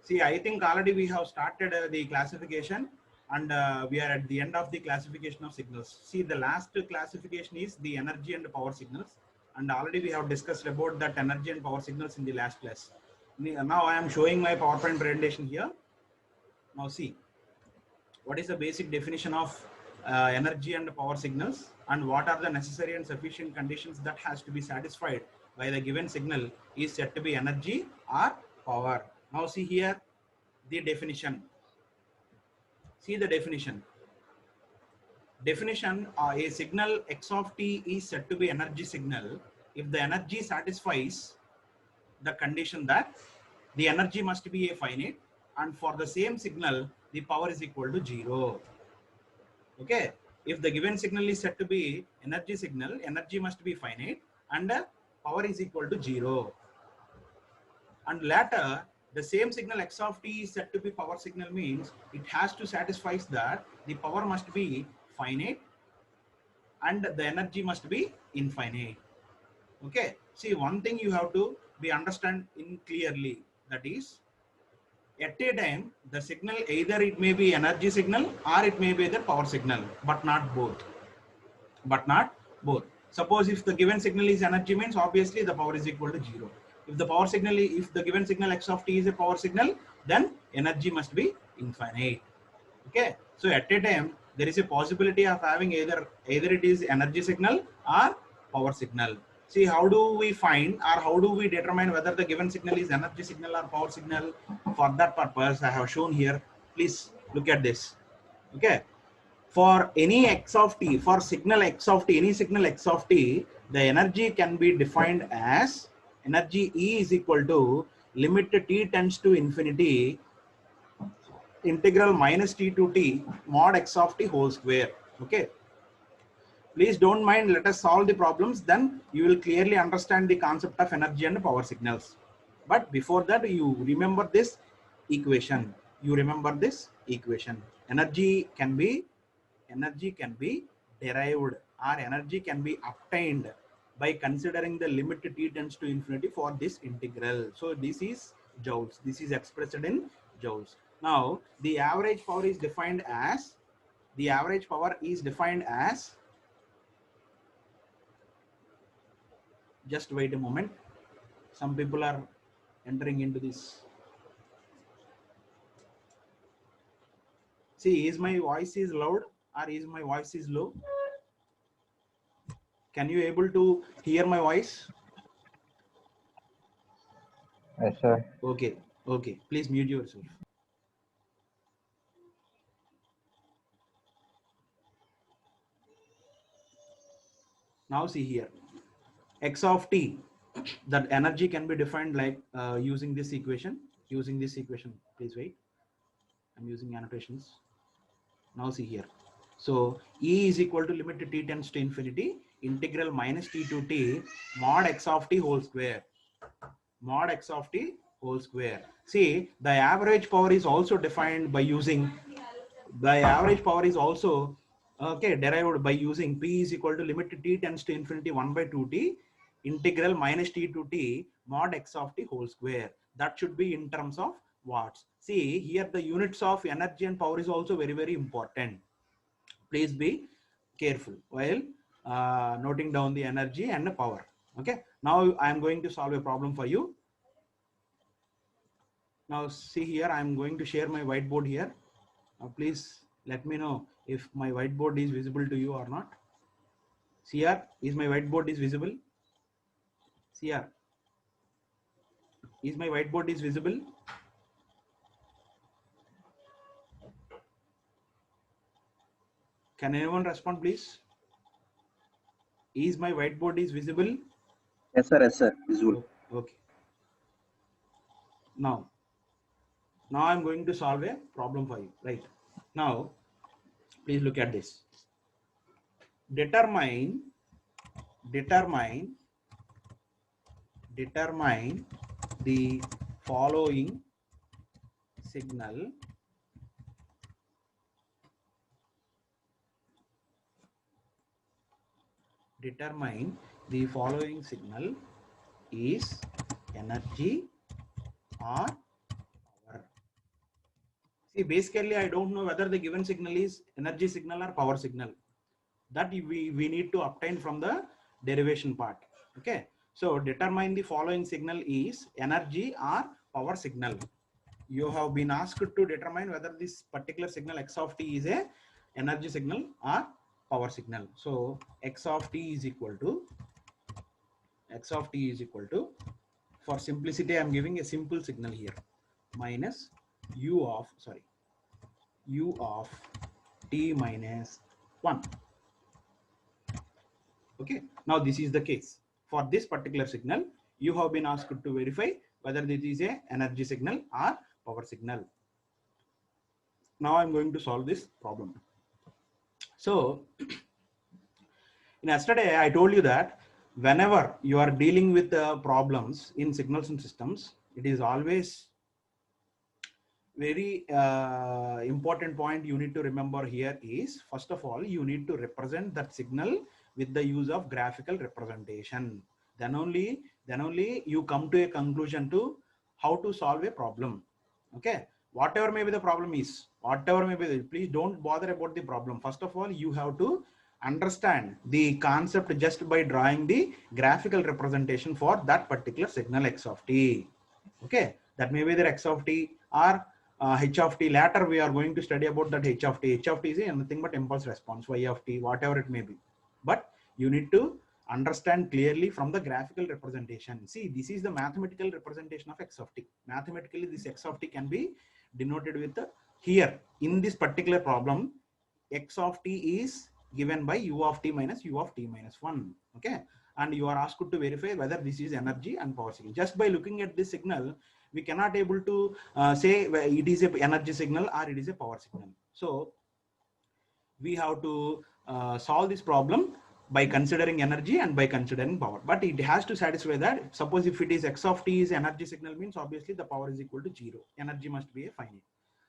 See, I think already we have started the classification, and we are at the end of the classification of signals. See, the last classification is the energy and power signals, and already we have discussed about that energy and power signals in the last class. Now I am showing my PowerPoint presentation here. Now see, what is the basic definition of energy and power signals, and what are the necessary and sufficient conditions that has to be satisfied by the given signal is said to be energy or power. Now see here the definition. See the definition. A signal x of t is said to be energy signal if the energy satisfies the condition that the energy must be a finite, and for the same signal the power is equal to 0. Okay, if the given signal is said to be energy signal, energy must be finite and power is equal to 0. And later the same signal x of t is said to be power signal, means it has to satisfy that the power must be finite and the energy must be infinite. Okay, see, one thing you have to be understand in clearly, that is, at a time the signal either it may be energy signal or it may be the power signal, but not both. Suppose if the given signal is energy, means obviously the power is equal to 0. If the power signal if the given signal x of t is a power signal, then energy must be infinite. Okay, so at a time there is a possibility of having either it is energy signal or power signal. See, how do we find or how do we determine whether the given signal is energy signal or power signal? For that purpose I have shown here. Please look at this. Okay, for any x of t, for signal x of t, any signal x of t, the energy can be defined as energy E is equal to limit t tends to infinity integral minus t to t mod x of t whole square. Okay, please don't mind, let us solve the problems, then you will clearly understand the concept of energy and power signals. But before that, you remember this equation. Energy can be derived or energy can be obtained by considering the limit t tends to infinity for this integral. So this is joules. This is expressed in joules. Now the average power is defined as just wait a moment. Some people are entering into this. See, is my voice is loud or is my voice is low? Can you able to hear my voice? Yes, sir. Okay. Please mute yourself. Now see here, x of t, that energy can be defined like using this equation. Please wait, I'm using annotations. Now see here, so E is equal to limit t tends to infinity integral minus t to t mod x of t whole square. See, the average power is also defined by using derived by using P is equal to limit t tends to infinity 1 by 2t integral minus t to t mod x of t whole square. That should be in terms of watts. See here, the units of energy and power is also very, very important. Please be careful while noting down the energy and the power. Okay, now I am going to solve a problem for you. Now see here, I am going to share my whiteboard here. Now please let me know if my whiteboard is visible to you or not. See here, is my whiteboard is visible? See here, is my whiteboard is visible? Can anyone respond, please? Is my whiteboard is visible? Yes, sir. Visual. Okay. Now I'm going to solve a problem for you. Right now, please look at this. Determine the following signal is energy or power. See, basically, I don't know whether the given signal is energy signal or power signal. That we need to obtain from the derivation part. Okay. So determine the following signal is energy or power signal. You have been asked to determine whether this particular signal x of t is a energy signal or power signal. So x of t is equal to for simplicity I am giving a simple signal here, minus u of t minus 1. Okay, now this is the case. For this particular signal, you have been asked to verify whether this is a energy signal or power signal. Now I'm going to solve this problem. So yesterday I told you that whenever you are dealing with problems in signals and systems, it is always very important point you need to remember here is, first of all, you need to represent that signal with the use of graphical representation. Then only you come to a conclusion to how to solve a problem. Okay, whatever may be the problem is, please don't bother about the problem. First of all, you have to understand the concept just by drawing the graphical representation for that particular signal x of t. Okay, that may be the x of t or h of t. Later we are going to study about that h of t. H of t is nothing but impulse response, y of t, whatever it may be. But you need to understand clearly from the graphical representation. See, this is the mathematical representation of x of t. Mathematically, this x of t can be denoted with here in this particular problem, x of t is given by u of t minus u of t minus 1. Okay, and you are asked to verify whether this is energy and power signal. Just by looking at this signal, we cannot able to say it is a energy signal or it is a power signal. So we have to solve this problem by considering energy and by considering power, but it has to satisfy that. Suppose if it is x of t is energy signal, means obviously the power is equal to 0. Energy must be a finite.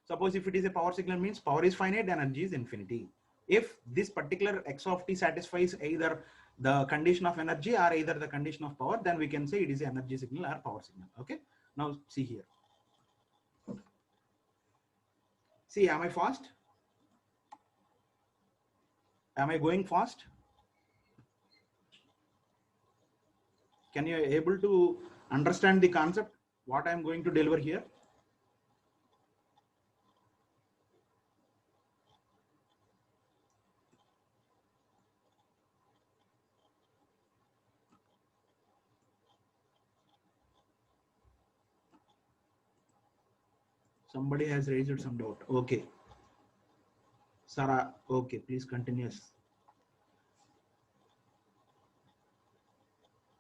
Suppose if it is a power signal, means power is finite, energy is infinity. If this particular x of t satisfies either the condition of energy or either the condition of power, then we can say it is an energy signal or power signal. Okay, now see here. See, am I fast? Am I going fast? Can you able to understand the concept what I am going to deliver here? Somebody has raised some doubt. Okay, Sarah, okay, please continue.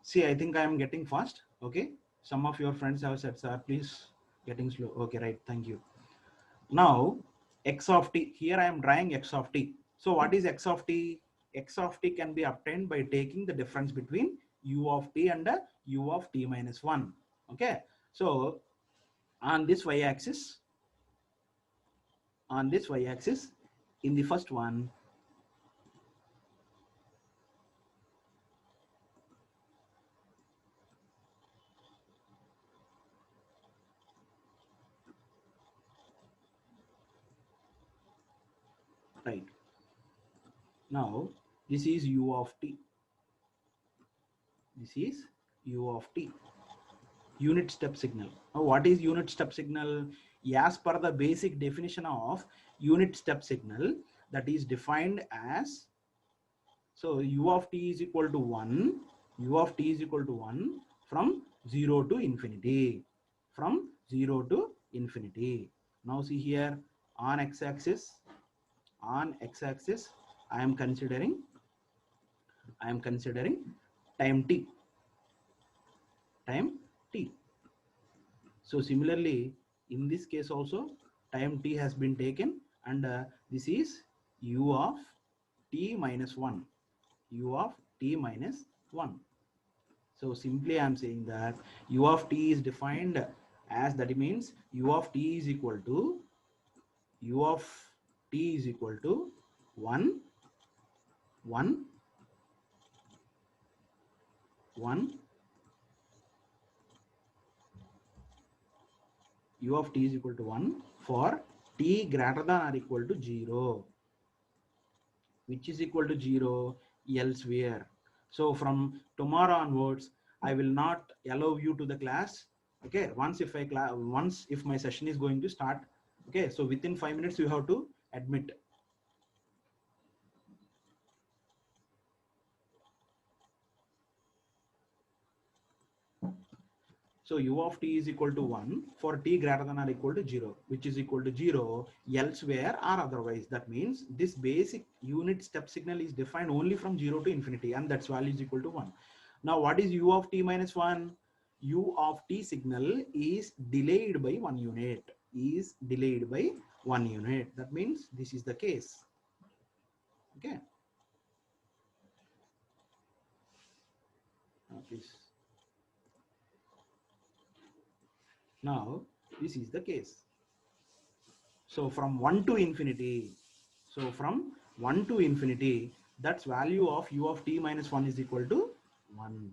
See, I think I am getting fast. Okay, some of your friends have said, sir, please getting slow. Okay, right, thank you. Now x of t, here I am drawing x of t. So what is x of t? X of t can be obtained by taking the difference between u of t and u of t minus 1. Okay, so on this y-axis, in the first one, right, now this is u of t, this is u of t, unit step signal. Now what is unit step signal? As per the basic definition of unit step signal, that is defined as, so u of t is equal to 1, u of t is equal to 1 from 0 to infinity, from 0 to infinity. Now see here, on x-axis, I am considering time t. So similarly, in this case also, time t has been taken, and this is u of t minus 1, u of t minus 1. So simply I am saying that u of t is defined as, that means u of t is equal to 1 u of t is equal to 1 for t greater than or equal to 0, which is equal to 0 elsewhere. So from tomorrow onwards, I will not allow you to the class. Okay, once if my session is going to start, okay, so within 5 minutes you have to admit. So u of t is equal to 1 for t greater than or equal to 0, which is equal to 0 elsewhere or otherwise. That means this basic unit step signal is defined only from 0 to infinity, and that's value is equal to 1. Now what is u of t minus 1? U of t signal is delayed by 1 unit. Is delayed by 1 unit. That means this is the case. Okay. Please. Now this is the case. So from 1 to infinity, so from 1 to infinity, that's value of u of t minus 1 is equal to 1.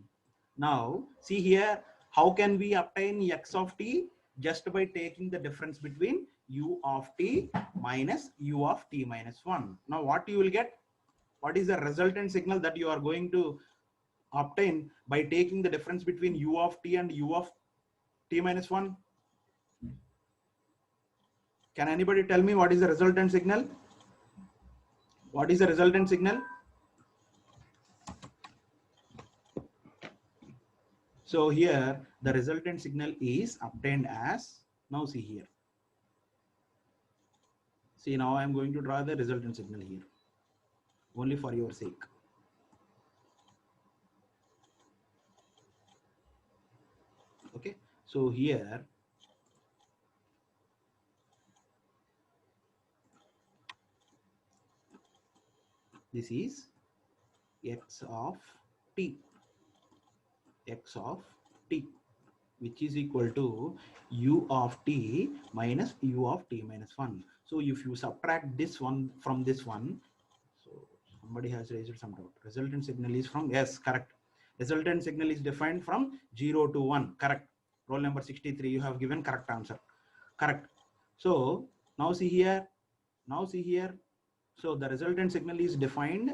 Now see here, how can we obtain x of t? Just by taking the difference between u of t minus u of t minus 1. Now what you will get? What is the resultant signal that you are going to obtain by taking the difference between u of t and u of t minus 1? Can anybody tell me what is the resultant signal? What is the resultant signal? So here the resultant signal is obtained as, now see here. See, now I am going to draw the resultant signal here, only for your sake. Okay, so here this is x of t, x of t, which is equal to u of t minus u of t minus 1. So if you subtract this one from this one, so somebody has raised some doubt. Resultant signal is from, yes, correct. Resultant signal is defined from 0 to 1, correct. Roll number 63, you have given correct answer, correct. So now see here, so the resultant signal is defined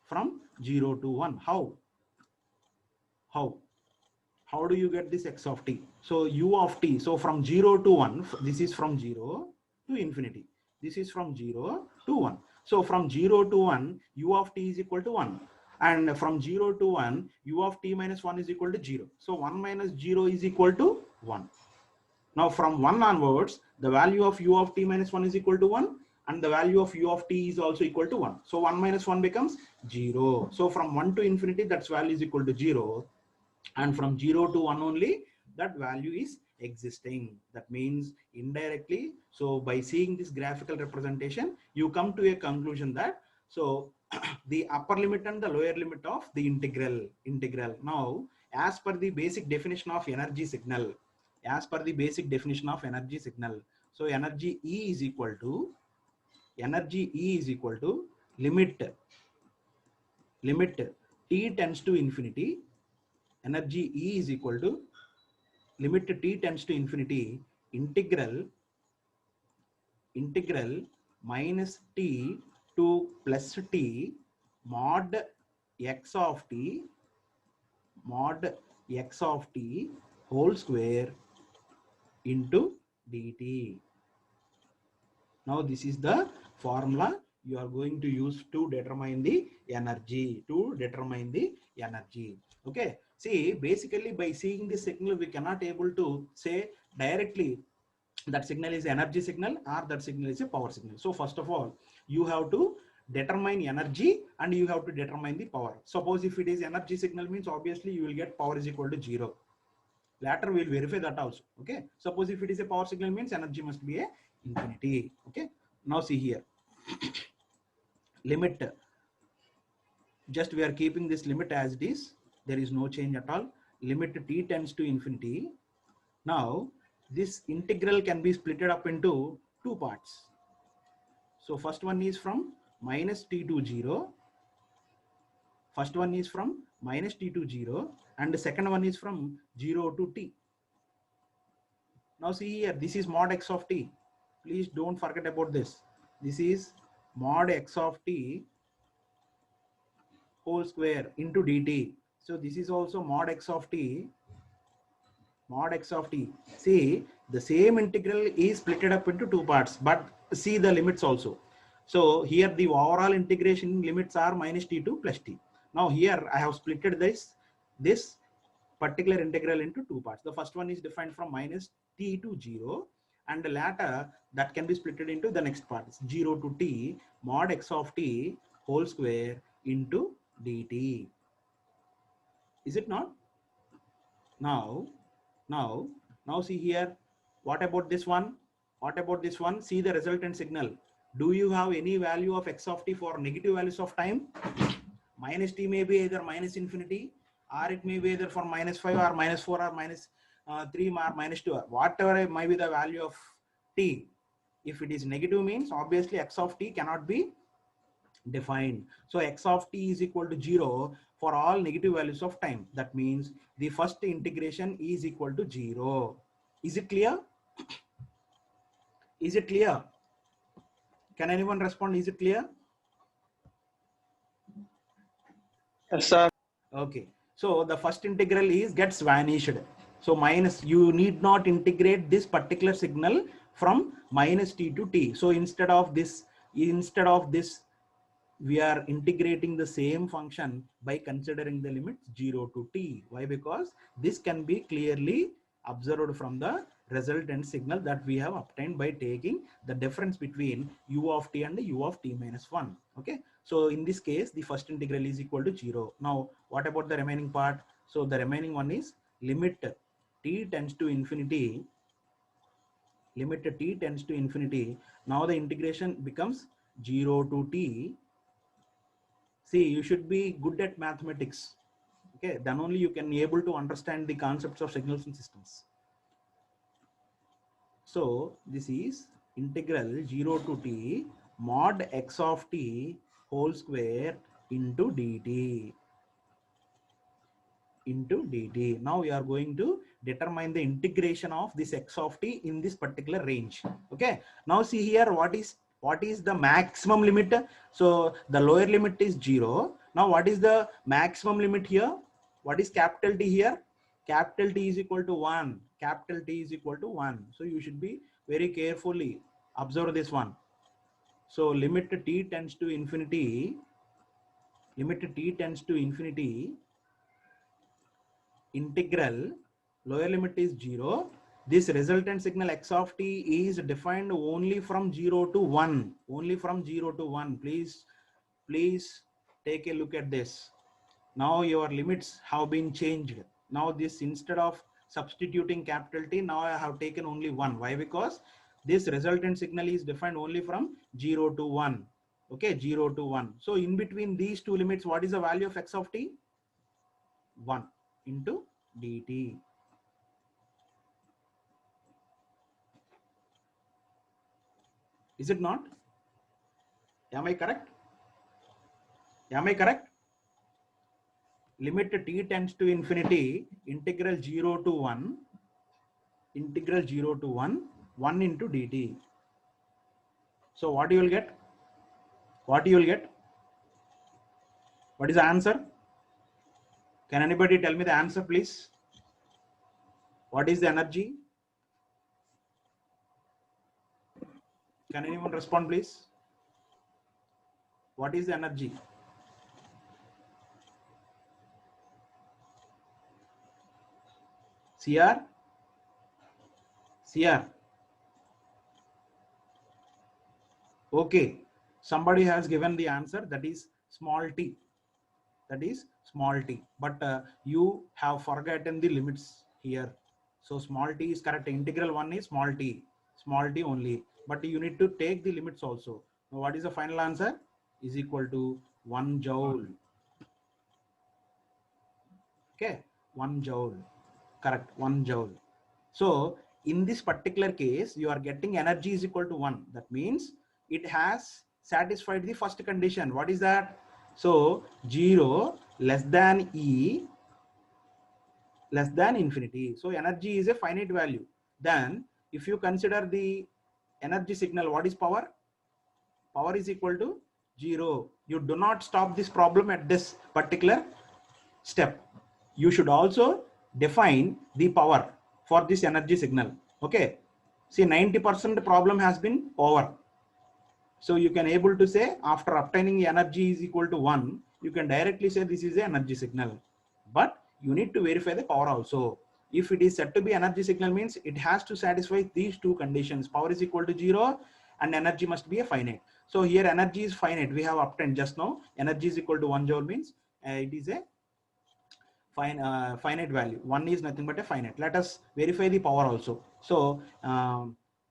from 0 to 1. How do you get this x of t? So u of t, so from 0 to 1, this is from 0 to infinity, this is from 0 to 1. So from 0 to 1, u of t is equal to 1, and from 0 to 1, u of t minus 1 is equal to 0. So 1 minus 0 is equal to 1. Now from 1 onwards, the value of u of t minus 1 is equal to 1, and the value of u of t is also equal to 1. So 1 minus 1 becomes 0. So from 1 to infinity, that's value is equal to 0. And from 0 to 1 only, that value is existing. That means indirectly, so by seeing this graphical representation, you come to a conclusion that, so the upper limit and the lower limit of the integral. Now, as per the basic definition of energy signal, so energy E is equal to limit t tends to infinity. Energy E is equal to limit t tends to infinity, integral minus t to plus t mod x of t whole square into dt. Now this is the formula you are going to use to determine the energy. Okay. See, basically by seeing this signal, we cannot able to say directly that signal is energy signal or that signal is a power signal. So first of all, you have to determine energy and you have to determine the power. Suppose if it is energy signal, means obviously you will get power is equal to 0. Later we will verify that also. Okay. Suppose if it is a power signal, means energy must be a infinity. Okay. Now see here, limit, just we are keeping this limit as it is. There is no change at all. Limit t tends to infinity. Now this integral can be split up into two parts. So first one is from minus t to 0. And the second one is from 0 to t. Now see here, this is mod x of t. Please don't forget about this. This is mod x of t whole square into dt. So this is also mod x of t, mod x of t. See, the same integral is splitted up into two parts, but see the limits also. So here the overall integration limits are minus t to plus t. Now here I have splitted this particular integral into two parts. The first one is defined from minus t to 0, and the latter that can be splitted into the next part, 0 to t mod x of t whole square into dt. Is it not? Now see here, what about this one? What about this one? See the resultant signal. Do you have any value of x of t for negative values of time? Minus t may be either minus infinity, or it may be either for minus 5 or minus 4 or minus 3 or minus 2, whatever it might be the value of t. If it is negative, means obviously x of t cannot be defined. So x of t is equal to 0 for all negative values of time. That means the first integration is equal to 0. Is it clear? Is it clear? Can anyone respond? Is it clear? Yes, sir. Okay. So the first integral is gets vanished. So minus, you need not integrate this particular signal from minus t to t. So instead of this, we are integrating the same function by considering the limits 0 to t. Why? Because this can be clearly observed from the resultant signal that we have obtained by taking the difference between u of t and u of t minus 1. Okay. So in this case, the first integral is equal to 0. Now, what about the remaining part? So the remaining one is limit t tends to infinity. Limit t tends to infinity. Now the integration becomes 0 to t. See, you should be good at mathematics. Okay, then only you can be able to understand the concepts of signals and systems. So this is integral 0 to t mod x of t whole square into dt. Now we are going to determine the integration of this x of t in this particular range. Okay. Now see here, what is the maximum limit? So the lower limit is 0. Now what is the maximum limit here? What is capital T here? Capital T is equal to 1. Capital T is equal to 1. So you should be very carefully observe this one. So limit t tends to infinity. Limit t tends to infinity. Integral lower limit is 0. This resultant signal x of t is defined only from 0 to 1. Only from 0 to 1. Please take a look at this. Now your limits have been changed. Now this, instead of substituting capital T, now I have taken only 1. Why? Because this resultant signal is defined only from 0 to 1. Okay, 0 to 1. So in between these two limits, what is the value of x of t? 1 into dt. Is it not? Am I correct? Am I correct? Limit t tends to infinity, integral 0 to 1, integral 0 to 1 into dt. So what you will get? What you will get? What is the answer? Can anybody tell me the answer, please? What is the energy? Can anyone respond, please? What is the energy? CR? CR? Okay. Somebody has given the answer, that is small t. That is small t. But you have forgotten the limits here. So small t is correct. Integral 1 is small t only. But you need to take the limits also. Now what is the final answer? Is equal to 1 joule. Okay, 1 joule. Correct, 1 joule. So in this particular case, you are getting energy is equal to 1. That means it has satisfied the first condition. What is that? So 0 less than E less than infinity. So energy is a finite value. Then if you consider the energy signal, what is power? Power is equal to 0. You do not stop this problem at this particular step. You should also define the power for this energy signal. Okay. See, 90% problem has been over. So you can able to say after obtaining energy is equal to 1, you can directly say this is the energy signal. But you need to verify the power also. If it is said to be energy signal, means it has to satisfy these two conditions. Power is equal to 0 and energy must be a finite. So here energy is finite. We have obtained just now. Energy is equal to 1 joule means it is a finite value. 1 is nothing but a finite. Let us verify the power also. So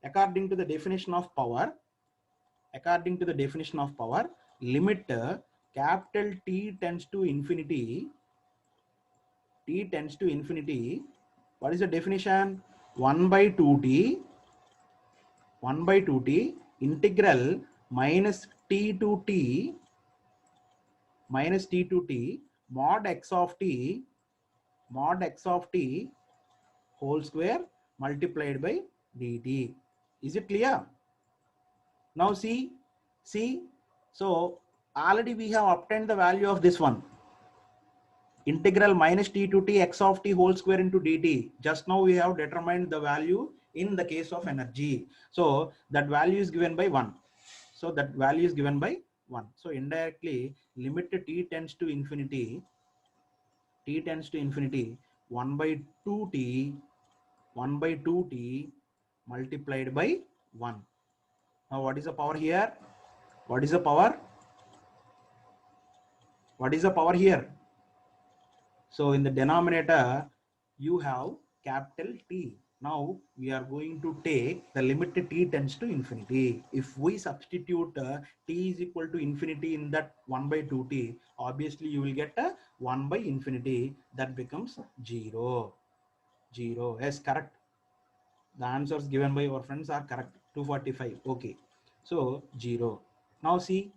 according to the definition of power, limit capital T tends to infinity. What is the definition? 1 by 2t integral minus t to t mod x of t whole square multiplied by dt. Is it clear? Now see, so already we have obtained the value of this one, integral minus t to t x of t whole square into dt. Just now we have determined the value in the case of energy. So that value is given by 1. So indirectly limit t tends to infinity 1 by 2t multiplied by 1. Now what is the power here? What is the power here? So in the denominator you have capital T. Now we are going to take the limit t tends to infinity. If we substitute t is equal to infinity in that 1 by 2t, obviously you will get 1 by infinity, that becomes 0. Yes, correct. The answers given by our friends are correct. 245. Okay. So 0. Now see,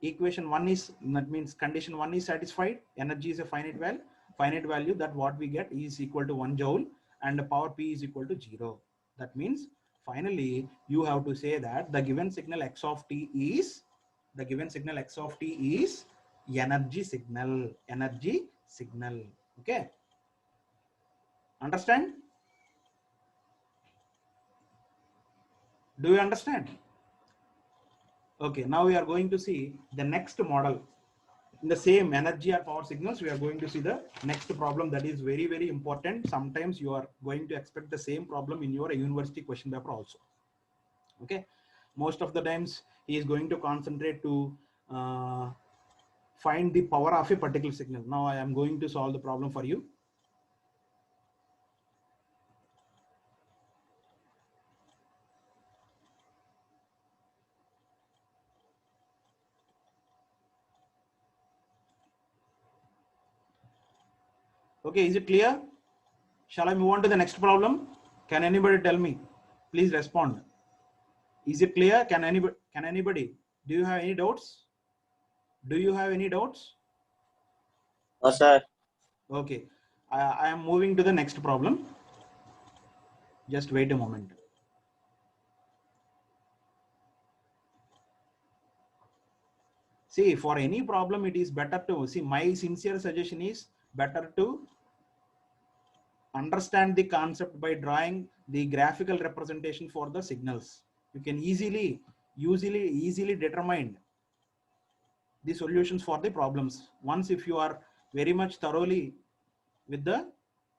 equation 1 is, that means condition 1 is satisfied. Energy is a finite value, that what we get is equal to 1 joule and the power P is equal to 0. That means finally you have to say that the given signal x of t is energy signal. Okay. Understand? Do you understand? Okay, now we are going to see the next model. In the same energy or power signals, we are going to see the next problem that is very, very important. Sometimes you are going to expect the same problem in your university question paper also. Okay, most of the times he is going to concentrate to find the power of a particular signal. Now I am going to solve the problem for you. Okay, is it clear? Shall I move on to the next problem? Can anybody tell me? Please respond. Is it clear? Can anybody? Do you have any doubts? No, sir. Okay, I am moving to the next problem. Just wait a moment. See, for any problem, it is better to see. My sincere suggestion is better to understand the concept by drawing the graphical representation for the signals. You can easily determine the solutions for the problems once if you are very much thoroughly with the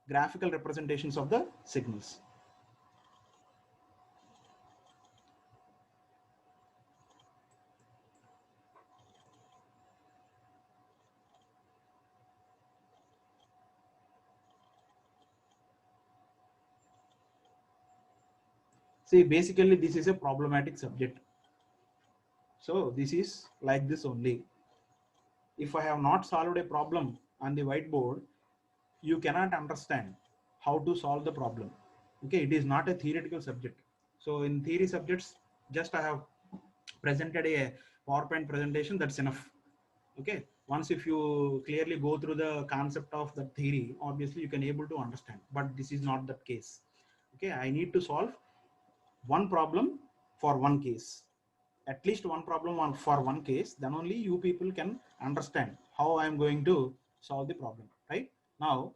graphical representations of the signals. See, basically this is a problematic subject. So this is like this only. If I have not solved a problem on the whiteboard, you cannot understand how to solve the problem. Okay, it is not a theoretical subject. So in theory subjects, just I have presented a PowerPoint presentation, that's enough. Okay, once if you clearly go through the concept of the theory, obviously you can able to understand, but this is not the case. Okay, I need to solve one problem for one case, at least one problem for one case, then only you people can understand how I am going to solve the problem. Right now,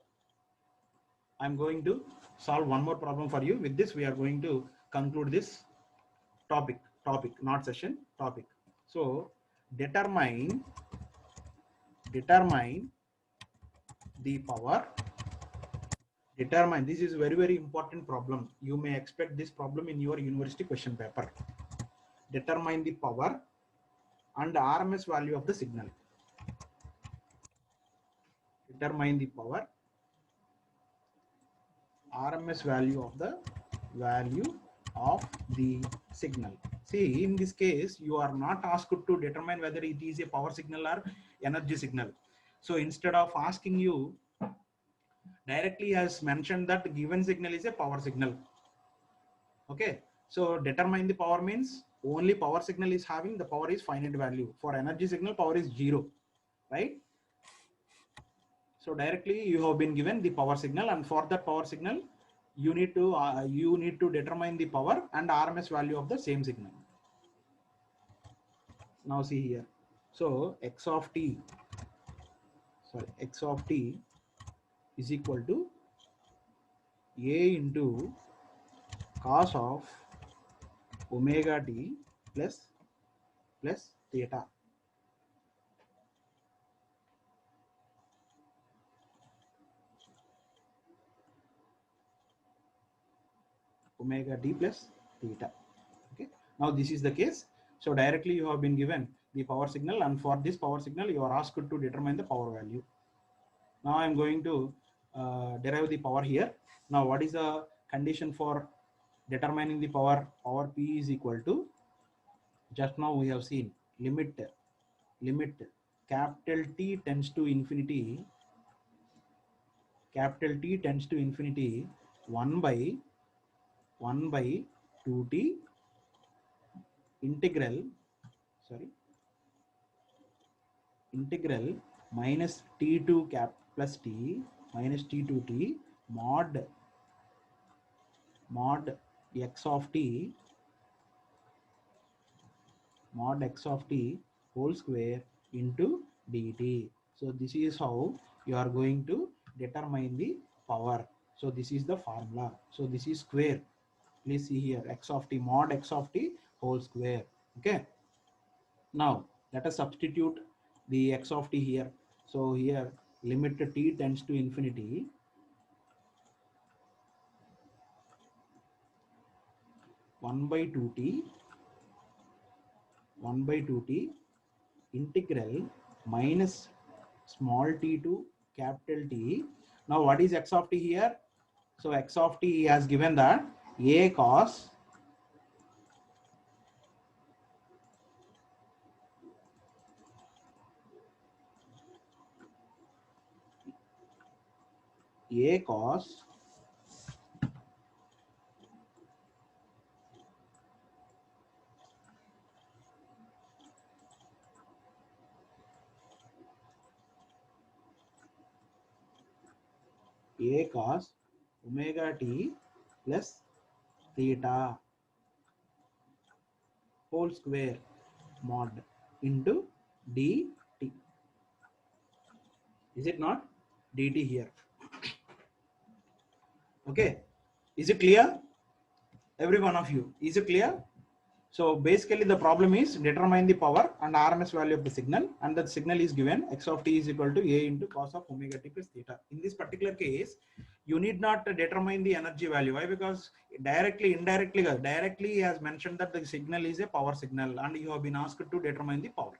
I'm going to solve one more problem for you. With this, we are going to conclude this topic, not session, topic. So determine the power. Determine, this is very important problem. You may expect this problem in your university question paper. Determine the power and RMS value of the signal. Determine the power, RMS value of the signal. See, in this case, you are not asked to determine whether it is a power signal or energy signal. So instead of asking you, directly has mentioned that given signal is a power signal. Okay, so determine the power means only power signal is having the power is finite value. For energy signal, power is 0, right? So directly you have been given the power signal, and for that power signal, you need to determine the power and RMS value of the same signal. Now see here. So x of t is equal to a into cos of omega t plus theta. Omega t plus theta. Okay, now this is the case. So directly you have been given the power signal, and for this power signal you are asked to determine the power value. Now I am going to derive the power here. Now what is the condition for determining the power? Power P is equal to, just now we have seen, limit capital T tends to infinity, 1 by 2t integral minus t2 cap plus t minus t2t mod x of t whole square into dt. So this is how you are going to determine the power. So this is the formula. So this is square. Please see here, x of t, mod x of t whole square. Okay, now let us substitute the x of t here. So here limit t tends to infinity, 1 by 2t integral minus small t to capital T. Now what is x of t here? So x of t has given that a cos omega t plus theta whole square mod into dt. Is it not? Dt here. Okay, is it clear? Every one of you, is it clear? So basically the problem is determine the power and RMS value of the signal, and the signal is given x of t is equal to a into cos of omega t plus theta. In this particular case, you need not determine the energy value. Why? Because directly he has mentioned that the signal is a power signal and you have been asked to determine the power.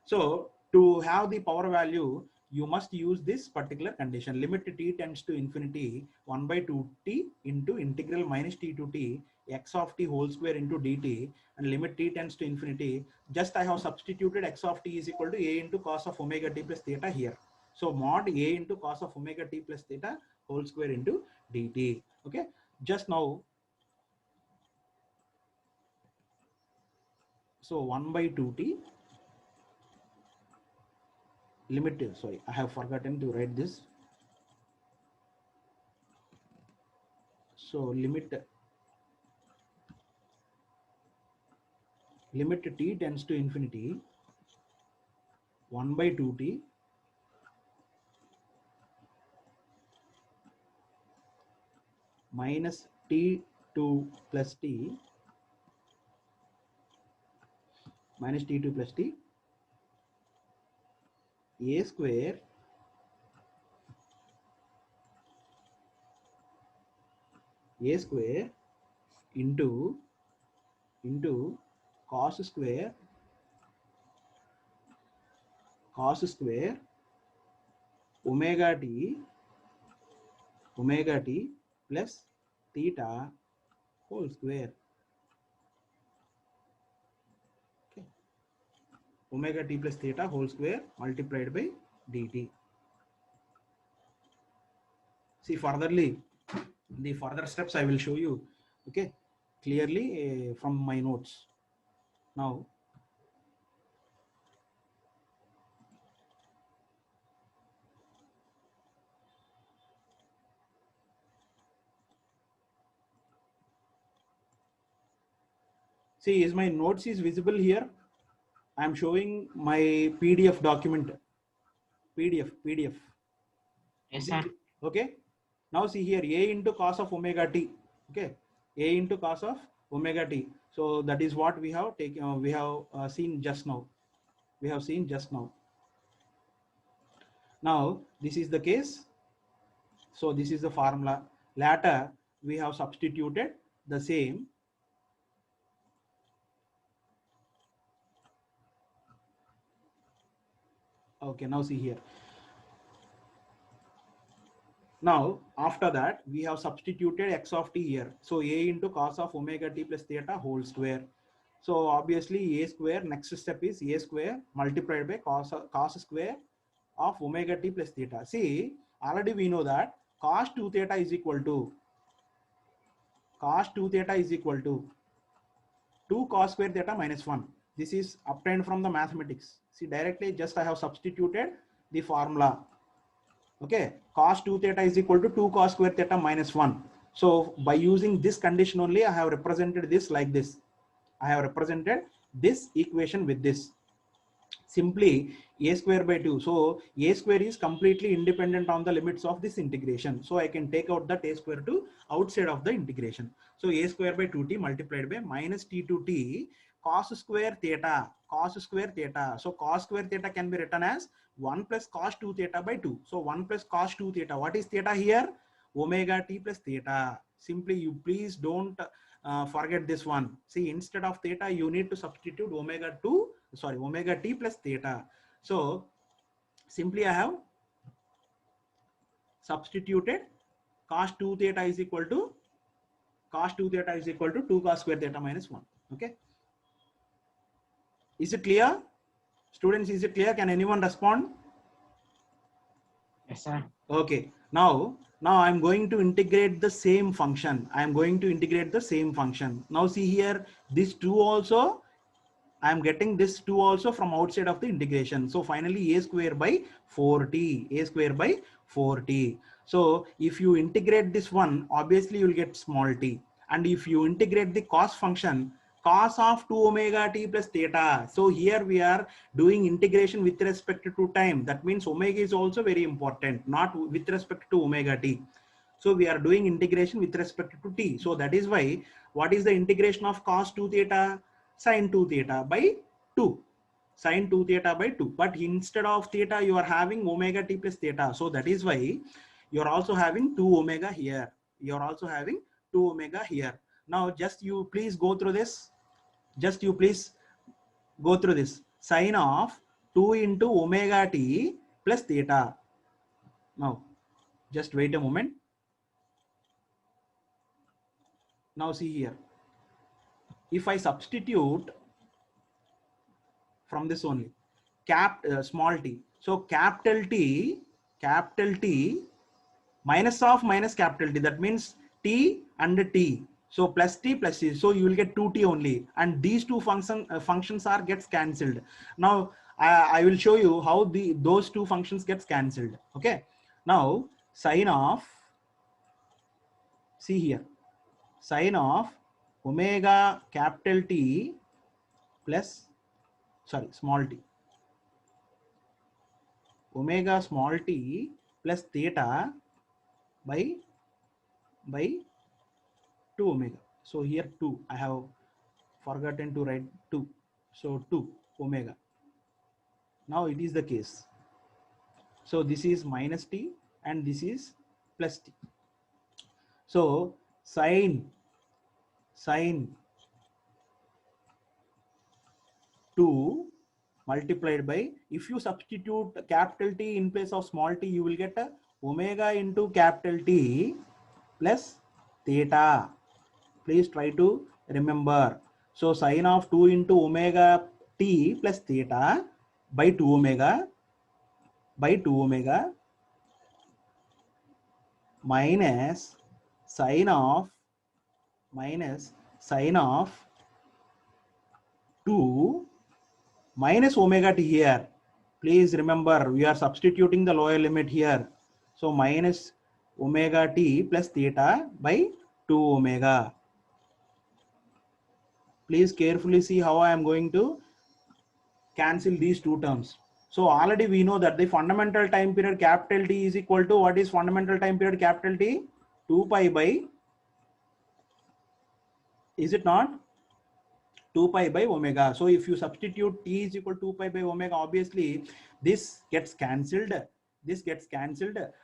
So to have the power value, you must use this particular condition. Limit t tends to infinity, 1 by 2t into integral minus t to t x of t whole square into dt, and limit t tends to infinity. Just I have substituted x of t is equal to a into cos of omega t plus theta here. So mod a into cos of omega t plus theta whole square into dt. Okay, just now. So 1 by 2t limit, sorry, I have forgotten to write this. So limit limit t tends to infinity, 1 by 2t minus t2 plus t minus t2 plus t a square into cos square omega t plus theta whole square. Okay. Omega t plus theta whole square multiplied by dt. See, furtherly, the further steps I will show you, okay, clearly from my notes. Now, see, is my notes is visible here? I am showing my PDF document. PDF. Yes, Is sir. it okay? Now see here, a into cos of omega t. Okay, a into cos of omega t. So that is what we have taken. We have seen just now. Now this is the case. So this is the formula. Later we have substituted the same. Okay, now see here. Now after that we have substituted x of t here. So a into cos of omega t plus theta whole square. So obviously a square, next step is a square multiplied by cos square of omega t plus theta. See, already we know that cos 2 theta is equal to 2 cos square theta minus 1. This is obtained from the mathematics. See, directly just I have substituted the formula. Okay, cos 2 theta is equal to 2 cos square theta minus 1. So by using this condition only, I have represented this like this. I have represented this equation with this. Simply a square by 2. So a square is completely independent on the limits of this integration. So I can take out that a square to outside of the integration. So a square by 2t multiplied by minus t2t cos square theta. So cos square theta can be written as 1 plus cos 2 theta by 2. So 1 plus cos 2 theta. What is theta here? Omega t plus theta. Simply you please don't forget this one. See, instead of theta, you need to substitute omega t plus theta. So simply I have substituted cos 2 theta is equal to 2 cos square theta minus 1. Okay. Is it clear? Students, is it clear? Can anyone respond? Yes, sir. Okay. Now I'm going to integrate the same function. Now see here, this 2 also, I am getting this 2 also from outside of the integration. So finally a square by 4t. So if you integrate this one, obviously you will get small t. And if you integrate the cos function, cos of 2 omega t plus theta. So here we are doing integration with respect to time. That means omega is also very important, not with respect to omega t. So we are doing integration with respect to t. So that is why, what is the integration of cos 2 theta? Sin 2 theta by 2. But instead of theta, you are having omega t plus theta. So that is why you are also having 2 omega here. Now just you please go through this. Sin of 2 into omega t plus theta. Now just wait a moment. Now see here. If I substitute from this only, small t. So capital T minus of minus capital T. That means T and T. So plus T plus T. So you will get 2T only. And these two functions are gets cancelled. Now I will show you how those two functions gets cancelled. Okay. Now sin of, see here, sin of omega capital T plus, sorry, small t, omega small t plus theta by 2 omega. So here 2, I have forgotten to write 2. So 2 omega. Now it is the case. So this is minus t and this is plus t. So sine 2 multiplied by, if you substitute capital T in place of small t, you will get a omega into capital T plus theta. Please try to remember. So sine of 2 into omega t plus theta by 2 omega minus sine of 2 minus omega t here. Please remember, we are substituting the lower limit here. So minus omega t plus theta by 2 omega. Please carefully see how I am going to cancel these two terms. So already we know that the fundamental time period capital T is equal to, what is fundamental time period capital T? 2 pi by, is it not? 2 pi by omega. So if you substitute T is equal to 2 pi by omega, obviously this gets cancelled,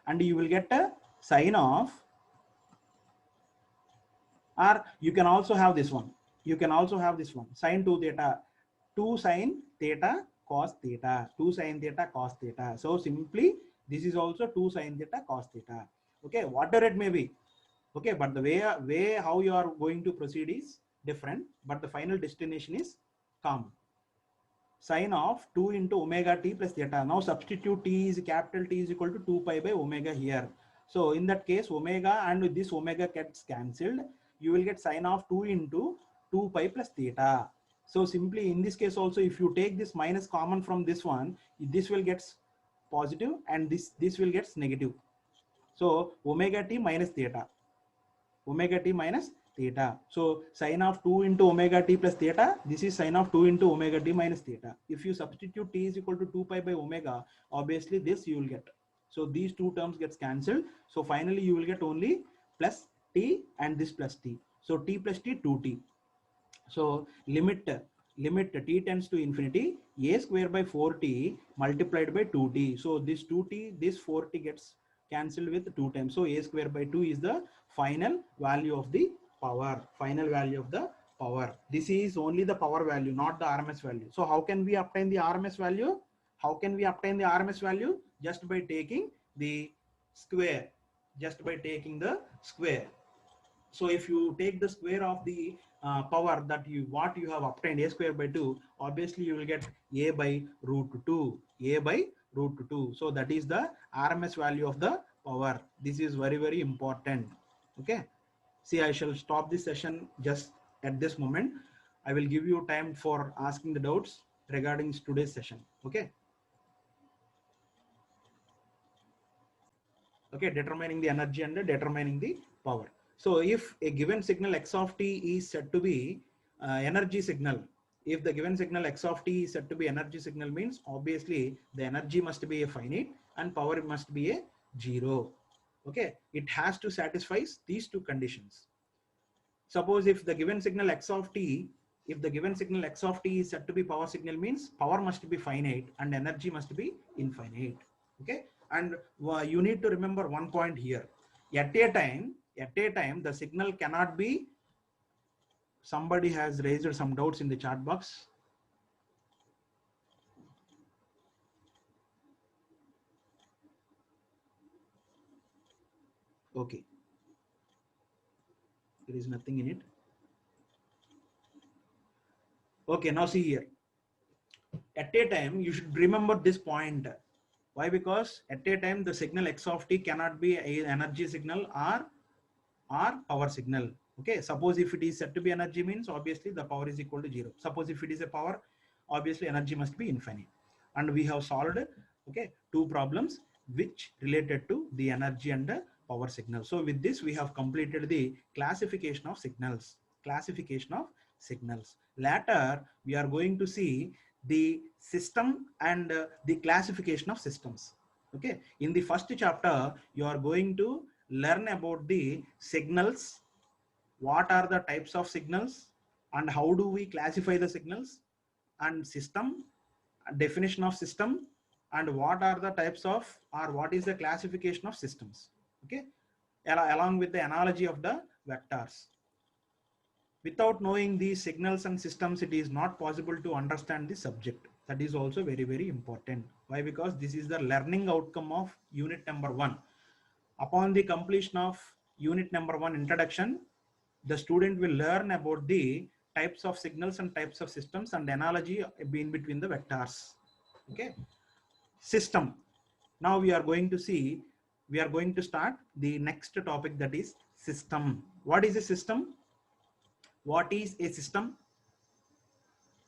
and you will get a sine of, or you can also have this one. Sine 2 theta, 2 sine theta cos theta, 2 sine theta cos theta. So simply this is also 2 sine theta cos theta. Okay, whatever it may be. Okay, but the way how you are going to proceed is different, but the final destination is common. Sine of 2 into omega t plus theta. Now substitute t is capital T is equal to 2 pi by omega here. So in that case, omega and this omega gets cancelled. You will get sine of 2 into 2 pi plus theta. So simply in this case also, if you take this minus common from this one, this will get positive and this will get negative. So omega t minus theta. So sine of 2 into omega t plus theta, this is sine of 2 into omega t minus theta. If you substitute t is equal to 2 pi by omega, obviously this you will get. So these two terms gets cancelled. So finally you will get only plus t and this plus t. So t plus t, 2t. So limit t tends to infinity, a square by 4t multiplied by 2t. So this 2t, this 4t gets cancelled with 2 times. So a square by 2 is the final value of the power. This is only the power value, not the RMS value. So how can we obtain the RMS value? Just by taking the square. So if you take the square of the power that you have obtained, a square by 2, obviously you will get a by root 2. So that is the RMS value of the power. This is very, very important. Okay. See, I shall stop this session just at this moment. I will give you time for asking the doubts regarding today's session. Okay. Okay, determining the energy and determining the power. So if a given signal x of t is said to be energy signal, if the given signal x of t is said to be energy signal, means obviously the energy must be a finite and power must be a 0. Okay, it has to satisfy these two conditions. Suppose if the given signal x of t, is said to be power signal, means power must be finite and energy must be infinite. Okay, and you need to remember one point here. At a time the signal cannot be, somebody has raised some doubts in the chat box. Okay, there is nothing in it. Okay, now see here. At a time, you should remember this point. Why? Because at a time the signal x of t cannot be an energy signal or power signal. Okay, suppose if it is said to be energy, means obviously the power is equal to 0. Suppose if it is a power, obviously energy must be infinite. And we have solved, okay, two problems which related to the energy and the power signal. So with this we have completed the classification of signals. signals. Later, we are going to see the system and the classification of systems. Okay, in the first chapter, you are going to learn about the signals, what are the types of signals, and how do we classify the signals, and system, definition of system, and what are the types of, or what is the classification of systems. Okay, along with the analogy of the vectors. Without knowing these signals and systems, it is not possible to understand the subject. That is also very, very important. Why? Because this is the learning outcome of unit number 1. Upon the completion of unit number 1 introduction, the student will learn about the types of signals and types of systems and analogy in between the vectors. Okay, system. Now we are going to see, we are going to start the next topic, that is system. What is a system? What is a system?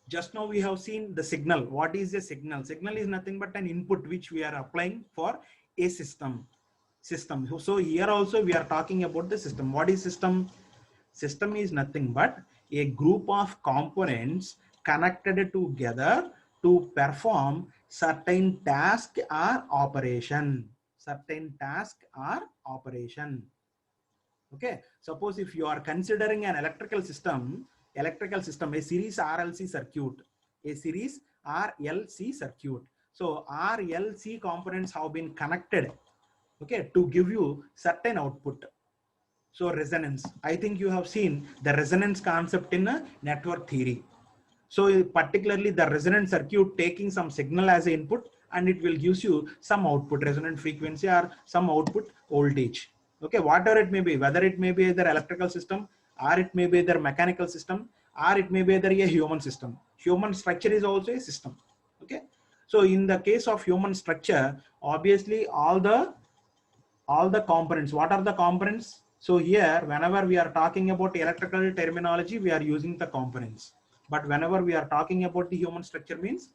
Just now we have seen the signal. What is a signal? Signal is nothing but an input which we are applying for a system. So here also we are talking about the system. What is system? System is nothing but a group of components connected together to perform certain task or operation. Certain task or operation. Okay, suppose if you are considering an electrical system, a series RLC circuit, a series RLC circuit. So RLC components have been connected, okay, to give you certain output. So resonance, I think you have seen the resonance concept in a network theory. So particularly the resonant circuit taking some signal as an input, and it will gives you some output, resonant frequency or some output voltage. Okay, whatever it may be, whether it may be either electrical system, or it may be either mechanical system, or it may be either a human system. Human structure is also a system. Okay, so in the case of human structure, obviously all the components. What are the components? So here, whenever we are talking about electrical terminology, we are using the components. But whenever we are talking about the human structure, means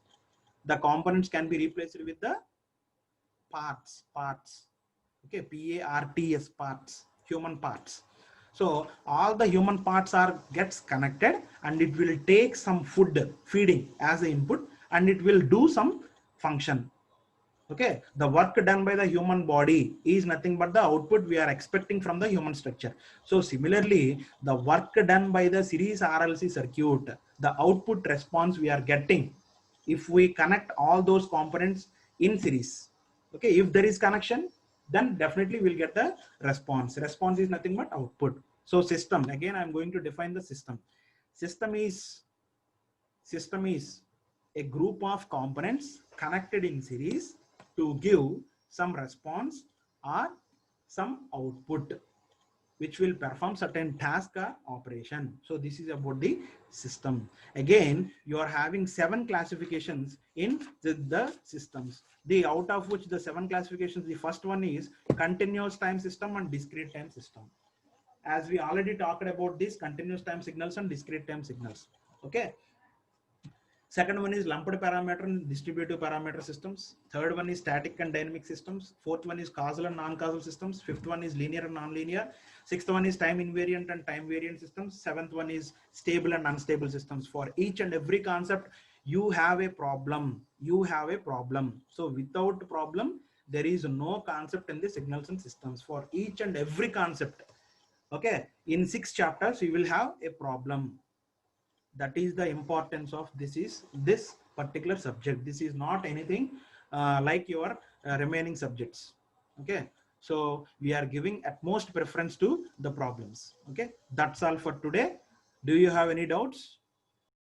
the components can be replaced with the parts. Okay, PARTS, parts, human parts. So all the human parts gets connected, and it will take some food feeding as the input, and it will do some function. Okay, the work done by the human body is nothing but the output we are expecting from the human structure. So similarly, the work done by the series RLC circuit, the output response we are getting if we connect all those components in series. Okay, if there is connection, then definitely we'll get the response. Response is nothing but output. So system, again I'm going to define the system. System is a group of components connected in series to give some response or some output which will perform certain task or operation. So this is about the system. Again, you are having 7 classifications in the systems. Out of which the 7 classifications, the first one is continuous time system and discrete time system. As we already talked about this, continuous time signals and discrete time signals. Okay. Second one is lumped parameter and distributive parameter systems. Third one is static and dynamic systems. Fourth one is causal and non-causal systems. Fifth one is linear and non-linear. Sixth one is time invariant and time variant systems. Seventh one is stable and unstable systems. For each and every concept, you have a problem. So without problem, there is no concept in the signals and systems. For each and every concept, okay, in 6 chapters, you will have a problem. That is the importance of this particular subject. This is not anything like your remaining subjects. Okay, so we are giving utmost preference to the problems. Okay, that's all for today. Do you have any doubts?